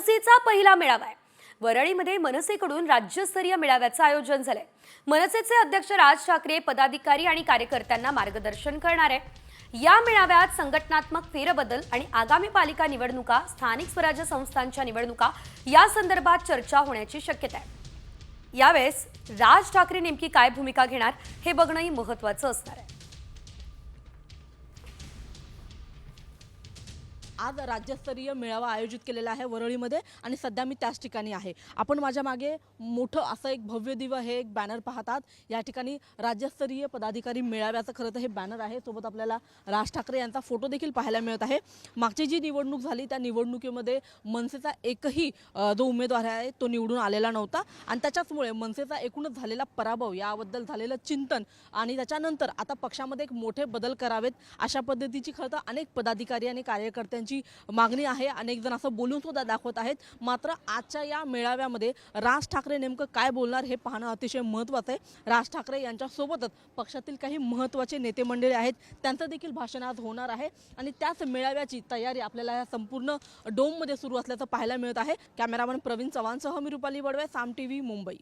मनसेचा पहिला मेळावा आहे। वरळीमध्ये मनसेकडून राज्यस्तरीय मेळाव्याचं आयोजन झालंय। मनसेचे अध्यक्ष राज ठाकरे पदाधिकारी आणि कार्यकर्त्यांना मार्गदर्शन करणार आहे। या मेळाव्यात संघटनात्मक फेरबदल आणि आगामी पालिका निवडणुका, स्थानिक स्वराज्य संस्थांच्या निवडणुका या संदर्भात चर्चा होण्याची शक्यता आहे। यावेळेस राज ठाकरे नेमकी काय भूमिका घेणार हे बघणंही महत्त्वाचं असणार आहे। आज राज्यस्तरीय मेळावा आयोजित केलेला आहे वरळीमध्ये आणि सध्या मी त्याच ठिकाणी आहे। आपण माझ्या मागे मोठं असं एक भव्य दिव्य हे एक बॅनर पाहतात। या ठिकाणी राज्यस्तरीय पदाधिकारी मेळाव्याचं खरं तर हे बॅनर आहे। सोबत आपल्याला राज ठाकरे यांचा फोटो देखील पाहायला मिळत आहे। मागची जी निवडणूक झाली त्या निवडणुकीमध्ये मनसेचा एकही जो उमेदवार आहे तो निवडून आलेला नव्हता आणि त्याच्याचमुळे मनसेचा एकूणच झालेला पराभव, याबद्दल झालेलं चिंतन आणि त्याच्यानंतर आता पक्षामध्ये एक मोठे बदल करावेत अशा पद्धतीची खरं तर अनेक पदाधिकारी आणि कार्यकर्त्यांची मागणी आहे। अनेक जण असं बोलून सुद्धा दाखवत आहेत। मात्र आजच्या या मेळाव्यामध्ये राज ठाकरे नेमकं काय बोलणार हे पाहणं अतिशय महत्त्वाचं आहे। राज ठाकरे यांच्या सोबतच पक्षातील काही महत्त्वाचे नेते मंडळी आहेत, त्यांचं देखील भाषण आज होणार आहे आणि त्याच मेळाव्याची तयारी आपल्याला या संपूर्ण डोममध्ये सुरू असल्याचं पाहायला मिळत आहे। कॅमेरामन प्रवीण चव्हाणसह मी रुपाली बडवे, साम टीव्ही, मुंबई।